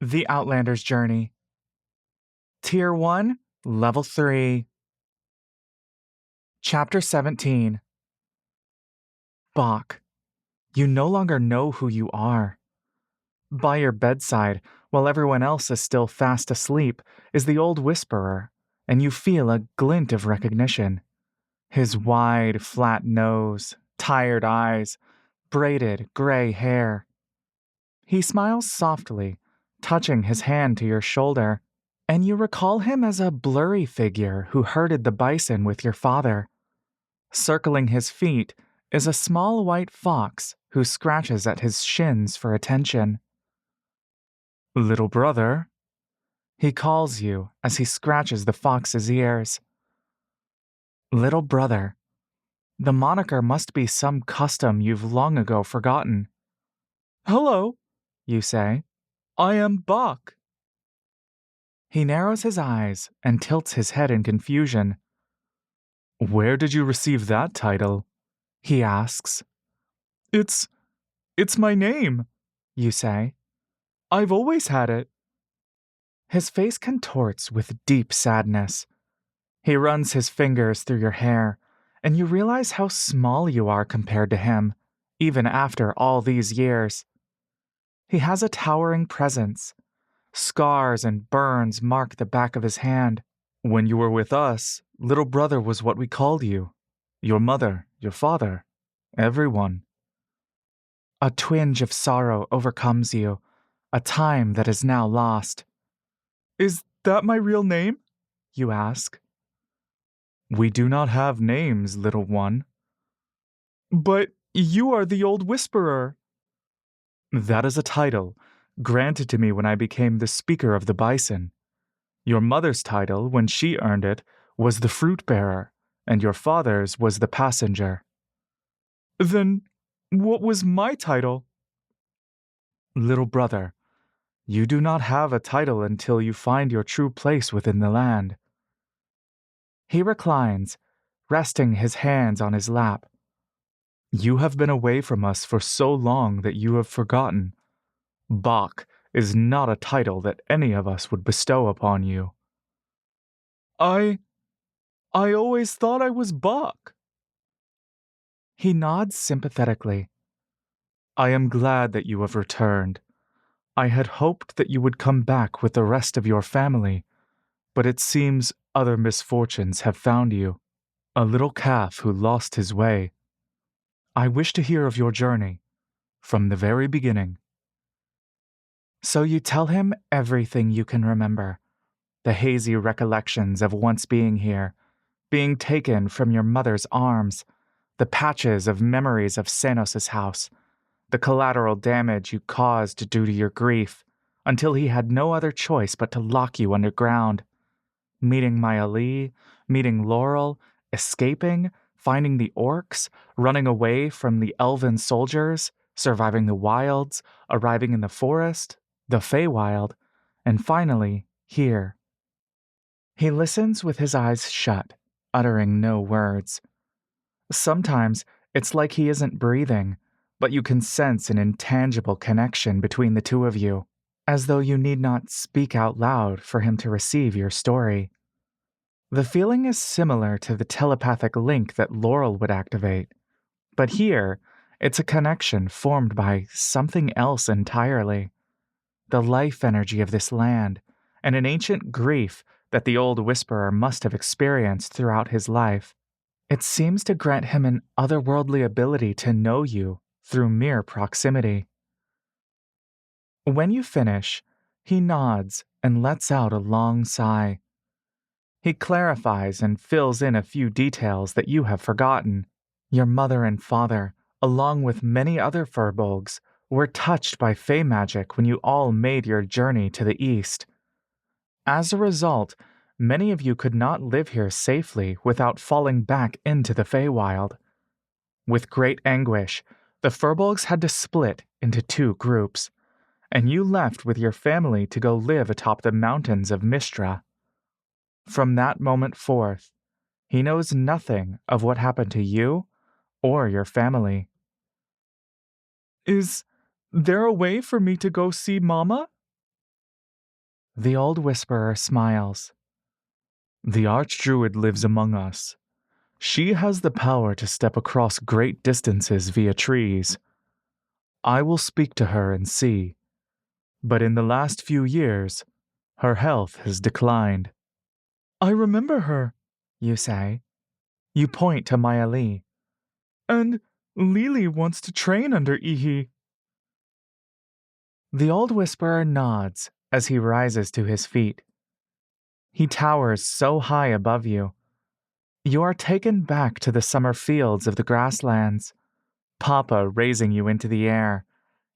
The Outlanders Journey. Tier 1, Level 3. Chapter 17. Bach. You no longer know who you are. By your bedside, while everyone else is still fast asleep, is the old whisperer, and you feel a glint of recognition. His wide, flat nose, tired eyes, braided gray hair. He smiles softly, touching his hand to your shoulder, and you recall him as a blurry figure who herded the bison with your father. Circling his feet is a small white fox who scratches at his shins for attention. Little brother, he calls you as he scratches the fox's ears. Little brother. The moniker must be some custom you've long ago forgotten. Hello, you say. I am Bach. He narrows his eyes and tilts his head in confusion. Where did you receive that title? He asks. It's my name, you say. I've always had it. His face contorts with deep sadness. He runs his fingers through your hair, and you realize how small you are compared to him, even after all these years. He has a towering presence. Scars and burns mark the back of his hand. When you were with us, little brother was what we called you. Your mother, your father, everyone. A twinge of sorrow overcomes you, a time that is now lost. Is that my real name? You ask. We do not have names, little one. But you are the old whisperer. That is a title, granted to me when I became the speaker of the bison. Your mother's title, when she earned it, was the fruit bearer, and your father's was the passenger. Then what was my title? Little brother, you do not have a title until you find your true place within the land. He reclines, resting his hands on his lap. You have been away from us for so long that you have forgotten. Bach is not a title that any of us would bestow upon you. I always thought I was Bach. He nods sympathetically. I am glad that you have returned. I had hoped that you would come back with the rest of your family, but it seems other misfortunes have found you. A little calf who lost his way. I wish to hear of your journey, from the very beginning. So you tell him everything you can remember, the hazy recollections of once being here, being taken from your mother's arms, the patches of memories of Senos's house, the collateral damage you caused due to your grief, until he had no other choice but to lock you underground. Meeting Maya Lee, meeting Laurel, escaping, finding the orcs, running away from the elven soldiers, surviving the wilds, arriving in the forest, the Feywild, and finally, here. He listens with his eyes shut, uttering no words. Sometimes it's like he isn't breathing, but you can sense an intangible connection between the two of you, as though you need not speak out loud for him to receive your story. The feeling is similar to the telepathic link that Laurel would activate, but here, it's a connection formed by something else entirely. The life energy of this land, and an ancient grief that the old whisperer must have experienced throughout his life. It seems to grant him an otherworldly ability to know you through mere proximity. When you finish, he nods and lets out a long sigh. He clarifies and fills in a few details that you have forgotten. Your mother and father, along with many other furbolgs, were touched by fey magic when you all made your journey to the east. As a result, many of you could not live here safely without falling back into the Feywild. With great anguish, the furbolgs had to split into two groups, and you left with your family to go live atop the mountains of Mistra. From that moment forth, he knows nothing of what happened to you or your family. Is there a way for me to go see Mama? The old whisperer smiles. The archdruid lives among us. She has the power to step across great distances via trees. I will speak to her and see. But in the last few years, her health has declined. I remember her, you say. You point to Maya Lee. And Lily wants to train under Ihi. The old whisperer nods as he rises to his feet. He towers so high above you. You are taken back to the summer fields of the grasslands, Papa raising you into the air,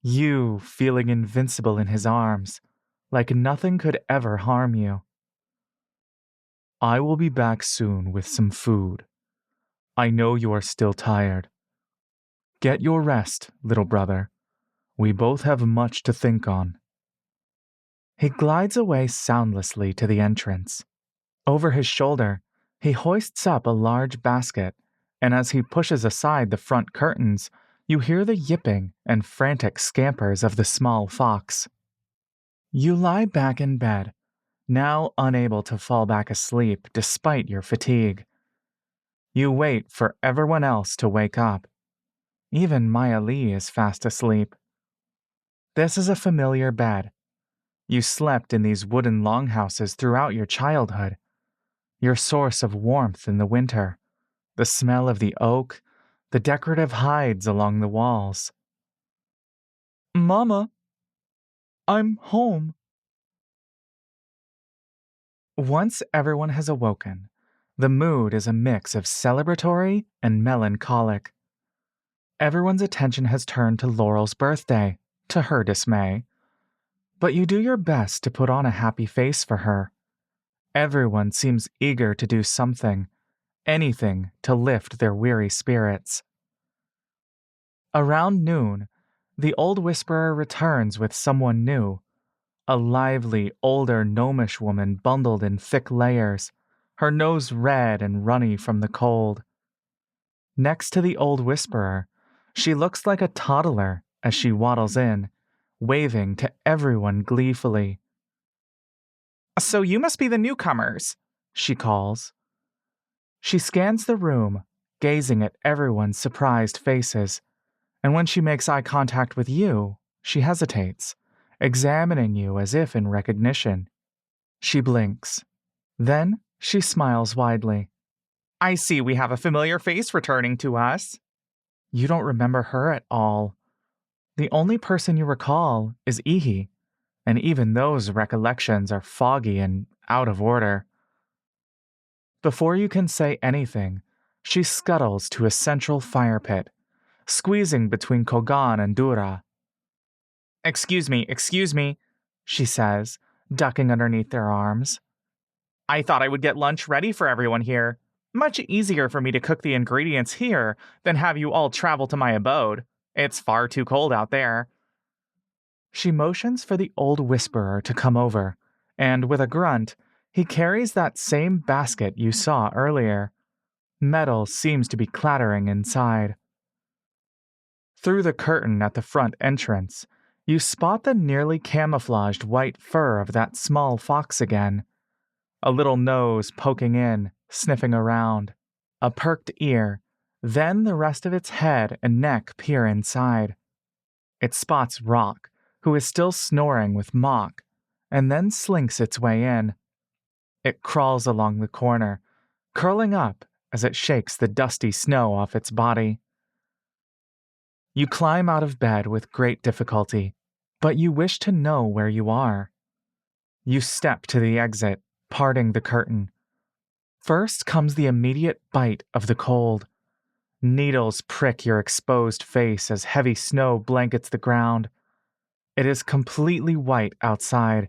you feeling invincible in his arms, like nothing could ever harm you. I will be back soon with some food. I know you are still tired. Get your rest, little brother. We both have much to think on. He glides away soundlessly to the entrance. Over his shoulder, he hoists up a large basket, and as he pushes aside the front curtains, you hear the yipping and frantic scampers of the small fox. You lie back in bed, now unable to fall back asleep despite your fatigue. You wait for everyone else to wake up. Even Maya Lee is fast asleep. This is a familiar bed. You slept in these wooden longhouses throughout your childhood. Your source of warmth in the winter, the smell of the oak, the decorative hides along the walls. Mama, I'm home. Once everyone has awoken, the mood is a mix of celebratory and melancholic. Everyone's attention has turned to Laurel's birthday, to her dismay. But you do your best to put on a happy face for her. Everyone seems eager to do something, anything to lift their weary spirits. Around noon, the old whisperer returns with someone new, a lively, older gnomish woman bundled in thick layers, her nose red and runny from the cold. Next to the old whisperer, she looks like a toddler as she waddles in, waving to everyone gleefully. So you must be the newcomers, she calls. She scans the room, gazing at everyone's surprised faces, and when she makes eye contact with you, she hesitates, examining you as if in recognition. She blinks. Then she smiles widely. I see we have a familiar face returning to us. You don't remember her at all. The only person you recall is Ihi, and even those recollections are foggy and out of order. Before you can say anything, she scuttles to a central fire pit, squeezing between Kogan and Dura. Excuse me, she says, ducking underneath their arms. I thought I would get lunch ready for everyone here. Much easier for me to cook the ingredients here than have you all travel to my abode. It's far too cold out there. She motions for the old whisperer to come over, and with a grunt, he carries that same basket you saw earlier. Metal seems to be clattering inside. Through the curtain at the front entrance, you spot the nearly camouflaged white fur of that small fox again. A little nose poking in, sniffing around. A perked ear, then the rest of its head and neck peer inside. It spots Rock, who is still snoring with Mock, and then slinks its way in. It crawls along the corner, curling up as it shakes the dusty snow off its body. You climb out of bed with great difficulty, but you wish to know where you are. You step to the exit, parting the curtain. First comes the immediate bite of the cold. Needles prick your exposed face as heavy snow blankets the ground. It is completely white outside,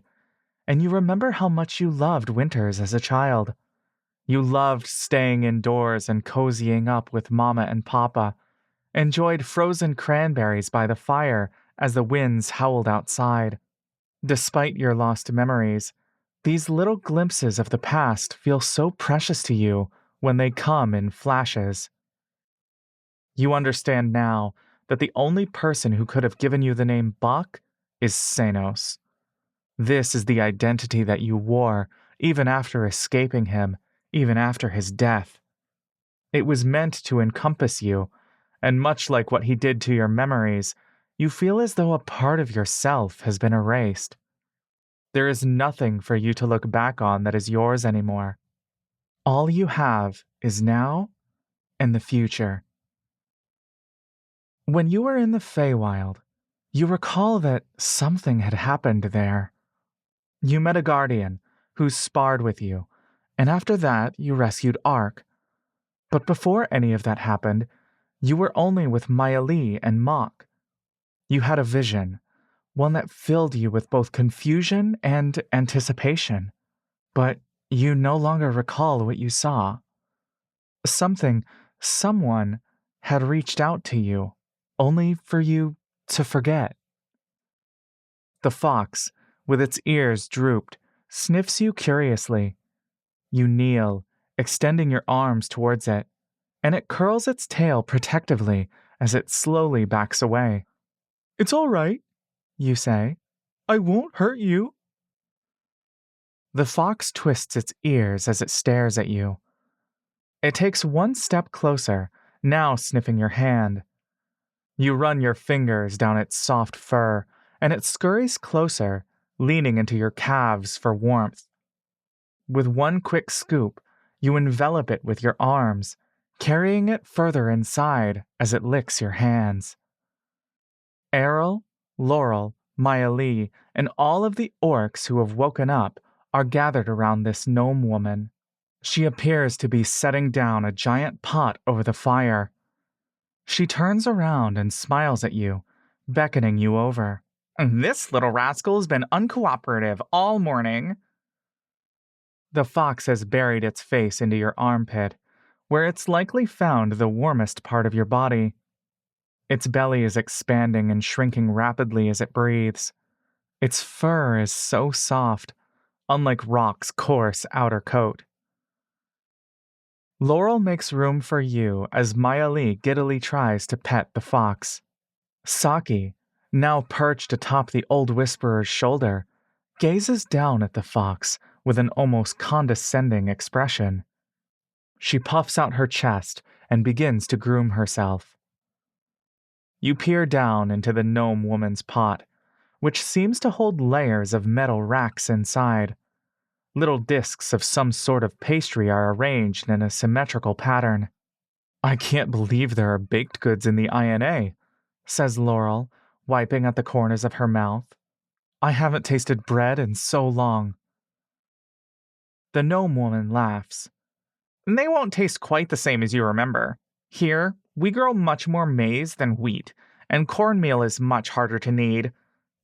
and you remember how much you loved winters as a child. You loved staying indoors and cozying up with Mama and Papa, enjoyed frozen cranberries by the fire as the winds howled outside. Despite your lost memories, these little glimpses of the past feel so precious to you when they come in flashes. You understand now that the only person who could have given you the name Bach is Senos. This is the identity that you wore, even after escaping him, even after his death. It was meant to encompass you, and much like what he did to your memories, you feel as though a part of yourself has been erased. There is nothing for you to look back on that is yours anymore. All you have is now and the future. When you were in the Feywild, you recall that something had happened there. You met a guardian who sparred with you, and after that you rescued Ark. But before any of that happened, you were only with Maya Lee and Mock. You had a vision, one that filled you with both confusion and anticipation. But you no longer recall what you saw. Something, someone, had reached out to you, only for you to forget. The fox, with its ears drooped, sniffs you curiously. You kneel, extending your arms towards it, and it curls its tail protectively as it slowly backs away. "It's all right," you say. "I won't hurt you." The fox twists its ears as it stares at you. It takes one step closer, now sniffing your hand. You run your fingers down its soft fur, and it scurries closer, leaning into your calves for warmth. With one quick scoop, you envelop it with your arms, carrying it further inside as it licks your hands. Errol, Laurel, Maya Lee, and all of the orcs who have woken up are gathered around this gnome woman. She appears to be setting down a giant pot over the fire. She turns around and smiles at you, beckoning you over. "This little rascal's been uncooperative all morning." The fox has buried its face into your armpit, where it's likely found the warmest part of your body. Its belly is expanding and shrinking rapidly as it breathes. Its fur is so soft, unlike Rock's coarse outer coat. Laurel makes room for you as Maya Lee giddily tries to pet the fox. Saki, now perched atop the old whisperer's shoulder, gazes down at the fox with an almost condescending expression. She puffs out her chest and begins to groom herself. You peer down into the gnome woman's pot, which seems to hold layers of metal racks inside. Little discs of some sort of pastry are arranged in a symmetrical pattern. "I can't believe there are baked goods in the INA," says Laurel, wiping at the corners of her mouth. "I haven't tasted bread in so long." The gnome woman laughs. "They won't taste quite the same as you remember. Here, we grow much more maize than wheat, and cornmeal is much harder to knead.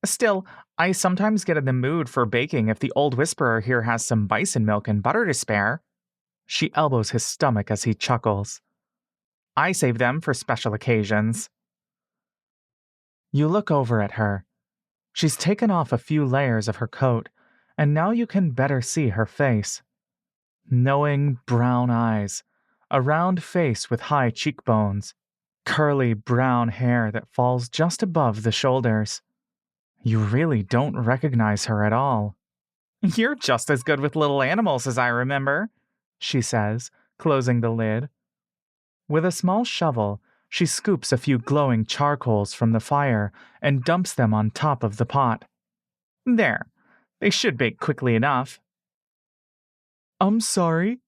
Still, I sometimes get in the mood for baking if the old whisperer here has some bison milk and butter to spare." She elbows his stomach as he chuckles. "I save them for special occasions." You look over at her. She's taken off a few layers of her coat, and now you can better see her face. Knowing brown eyes, a round face with high cheekbones, curly brown hair that falls just above the shoulders. You really don't recognize her at all. "You're just as good with little animals as I remember," she says, closing the lid. With a small shovel, she scoops a few glowing charcoals from the fire and dumps them on top of the pot. "There, they should bake quickly enough." "I'm sorry,"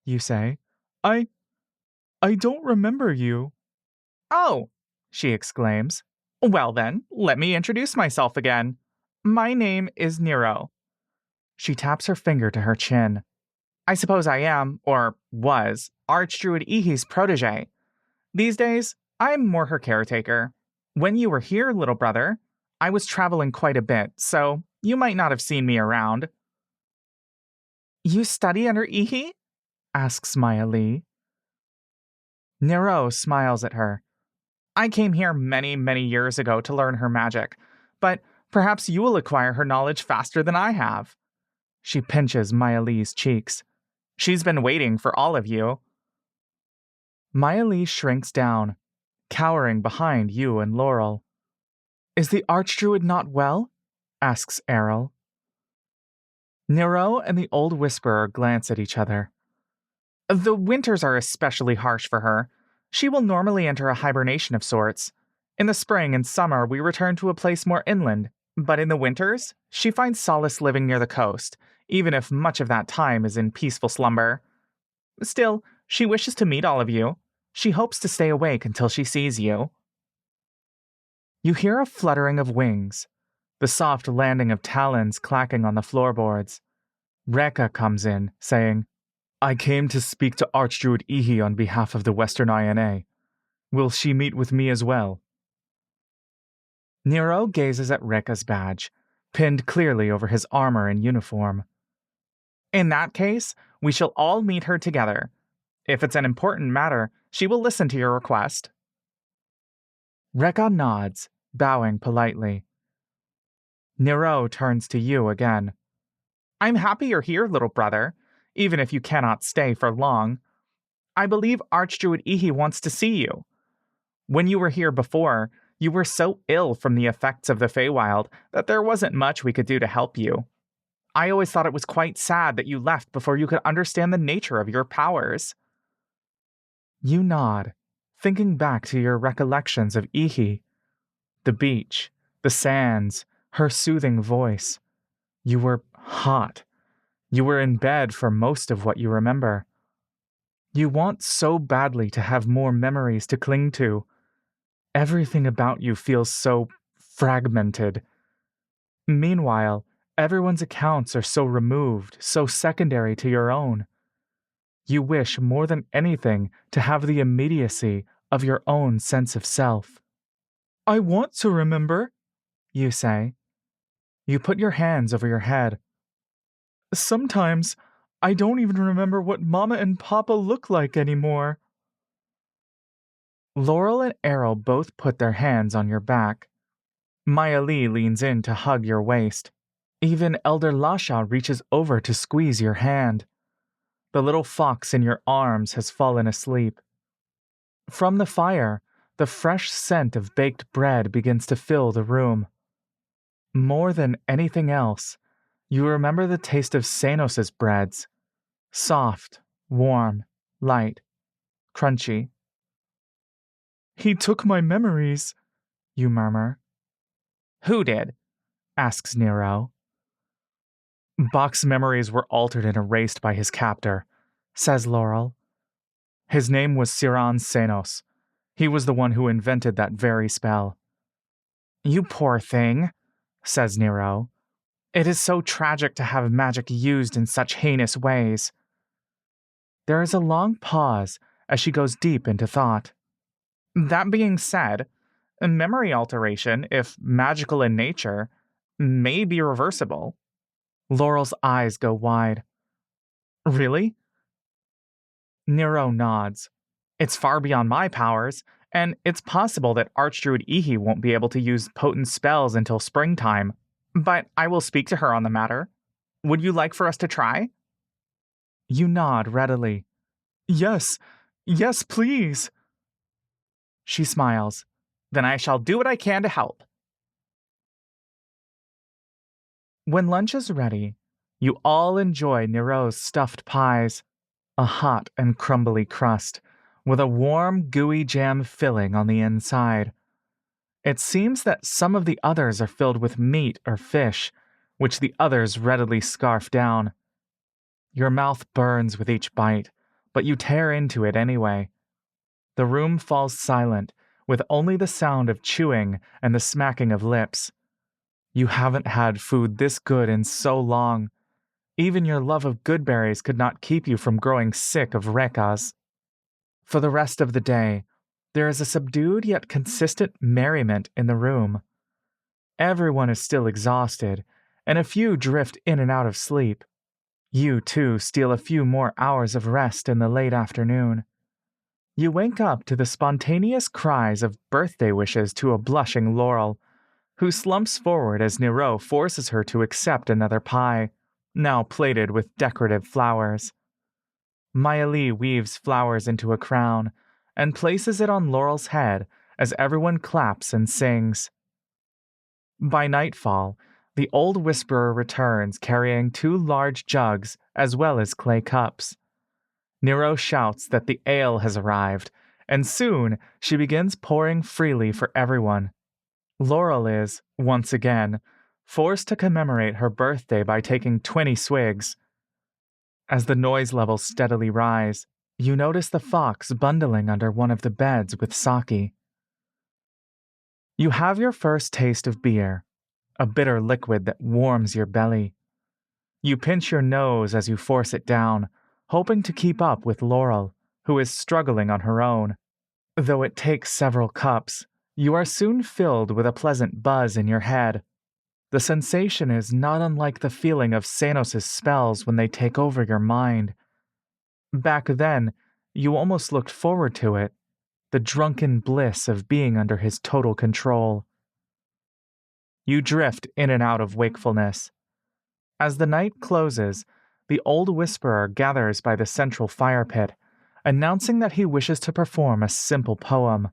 you say. I don't remember you." "Oh," she exclaims. "Well then, let me introduce myself again. My name is Nero." She taps her finger to her chin. "I suppose I am, or was, Archdruid Ihi's protege. These days, I'm more her caretaker. When you were here, little brother, I was traveling quite a bit, so you might not have seen me around." "You study under Ihi?" asks Maya Lee. Nero smiles at her. "I came here many, many years ago to learn her magic, but perhaps you will acquire her knowledge faster than I have." She pinches Maya Lee's cheeks. "She's been waiting for all of you." Maya Lee shrinks down, cowering behind you and Laurel. "Is the Archdruid not well?" asks Errol. Nero and the old whisperer glance at each other. The winters are especially harsh for her. She will normally enter a hibernation of sorts. In the spring and summer, we return to a place more inland, but in the winters, she finds solace living near the coast, even if much of that time is in peaceful slumber. Still, she wishes to meet all of you. She hopes to stay awake until she sees you. You hear a fluttering of wings, the soft landing of talons clacking on the floorboards. Rekka comes in, saying, I came to speak to Archdruid Ihi on behalf of the Western INA. Will she meet with me as well? Nero gazes at Rekka's badge, pinned clearly over his armor and uniform. In that case, we shall all meet her together. If it's an important matter, she will listen to your request. Rekka nods, bowing politely. Nero turns to you again. I'm happy you're here, little brother, even if you cannot stay for long. I believe Archdruid Ihi wants to see you. When you were here before, you were so ill from the effects of the Feywild that there wasn't much we could do to help you. I always thought it was quite sad that you left before you could understand the nature of your powers. You nod, thinking back to your recollections of Ihi. The beach, the sands, her soothing voice. You were hot. You were in bed for most of what you remember. You want so badly to have more memories to cling to. Everything about you feels so fragmented. Meanwhile, everyone's accounts are so removed, so secondary to your own. You wish more than anything to have the immediacy of your own sense of self. I want to remember, you say. You put your hands over your head. Sometimes, I don't even remember what Mama and Papa look like anymore. Laurel and Errol both put their hands on your back. Maya Lee leans in to hug your waist. Even Elder Lasha reaches over to squeeze your hand. The little fox in your arms has fallen asleep. From the fire, the fresh scent of baked bread begins to fill the room. More than anything else, you remember the taste of Sanos' breads. Soft, warm, light, crunchy. He took my memories, you murmur. Who did? Asks Nero. Bach's memories were altered and erased by his captor, says Laurel. His name was Siran Senos. He was the one who invented that very spell. You poor thing, says Nero. It is so tragic to have magic used in such heinous ways. There is a long pause as she goes deep into thought. That being said, memory alteration, if magical in nature, may be reversible. Laurel's eyes go wide. Really? Nero nods. It's far beyond my powers, and it's possible that Archdruid Ihi won't be able to use potent spells until springtime, but I will speak to her on the matter. Would you like for us to try? You nod readily. Yes, yes, please. She smiles. Then I shall do what I can to help. When lunch is ready, you all enjoy Nero's stuffed pies, a hot and crumbly crust, with a warm, gooey jam filling on the inside. It seems that some of the others are filled with meat or fish, which the others readily scarf down. Your mouth burns with each bite, but you tear into it anyway. The room falls silent, with only the sound of chewing and the smacking of lips. You haven't had food this good in so long. Even your love of goodberries could not keep you from growing sick of rekas. For the rest of the day, there is a subdued yet consistent merriment in the room. Everyone is still exhausted, and a few drift in and out of sleep. You, too, steal a few more hours of rest in the late afternoon. You wake up to the spontaneous cries of birthday wishes to a blushing Laurel, who slumps forward as Nero forces her to accept another pie, now plated with decorative flowers. Maya Lee weaves flowers into a crown and places it on Laurel's head as everyone claps and sings. By nightfall, The old whisperer returns carrying 2 large jugs as well as clay cups. Nero shouts that the ale has arrived, and soon she begins pouring freely for everyone. Laurel is, once again, forced to commemorate her birthday by taking 20 swigs. As the noise levels steadily rise, you notice the fox bundling under one of the beds with sake. You have your first taste of beer, a bitter liquid that warms your belly. You pinch your nose as you force it down, hoping to keep up with Laurel, who is struggling on her own. Though it takes several cups, you are soon filled with a pleasant buzz in your head. The sensation is not unlike the feeling of Sanos' spells when they take over your mind. Back then, you almost looked forward to it, the drunken bliss of being under his total control. You drift in and out of wakefulness. As the night closes, the old whisperer gathers by the central fire pit, announcing that he wishes to perform a simple poem.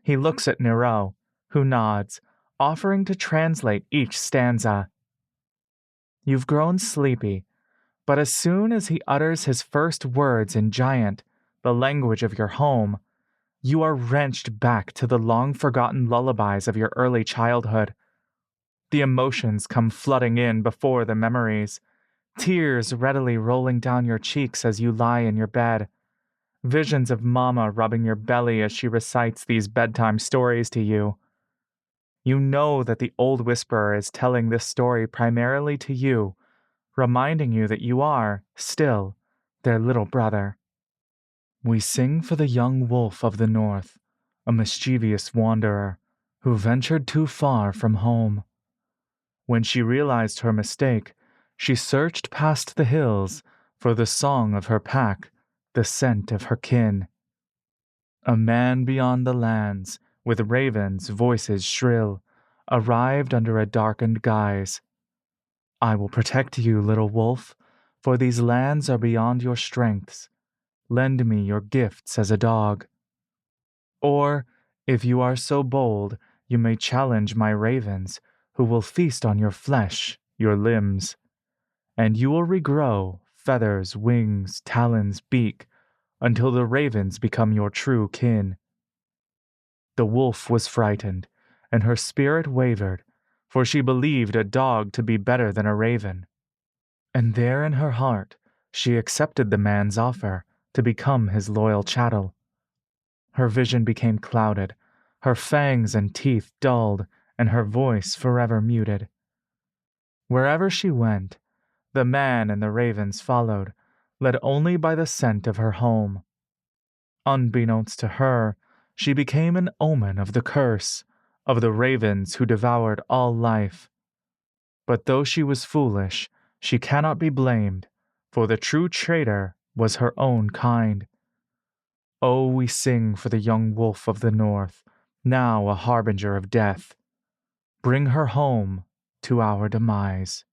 He looks at Nero, who nods, offering to translate each stanza. You've grown sleepy, but as soon as he utters his first words in Giant, the language of your home, you are wrenched back to the long-forgotten lullabies of your early childhood. The emotions come flooding in before the memories, tears readily rolling down your cheeks as you lie in your bed, visions of Mama rubbing your belly as she recites these bedtime stories to you. You know that the old whisperer is telling this story primarily to you, reminding you that you are, still, their little brother. We sing for the young wolf of the north, a mischievous wanderer who ventured too far from home. When she realized her mistake, she searched past the hills for the song of her pack, the scent of her kin. A man beyond the lands, with ravens' voices shrill, arrived under a darkened guise. I will protect you, little wolf, for these lands are beyond your strengths. Lend me your gifts as a dog. Or, if you are so bold, you may challenge my ravens, who will feast on your flesh, your limbs. And you will regrow feathers, wings, talons, beak, until the ravens become your true kin. The wolf was frightened, and her spirit wavered, for she believed a dog to be better than a raven. And there in her heart, she accepted the man's offer to become his loyal chattel. Her vision became clouded, her fangs and teeth dulled, and her voice forever muted. Wherever she went, the man and the ravens followed, led only by the scent of her home. Unbeknownst to her, she became an omen of the curse, of the ravens who devoured all life. But though she was foolish, she cannot be blamed, for the true traitor was her own kind. Oh, we sing for the young wolf of the north, now a harbinger of death. Bring her home to our demise.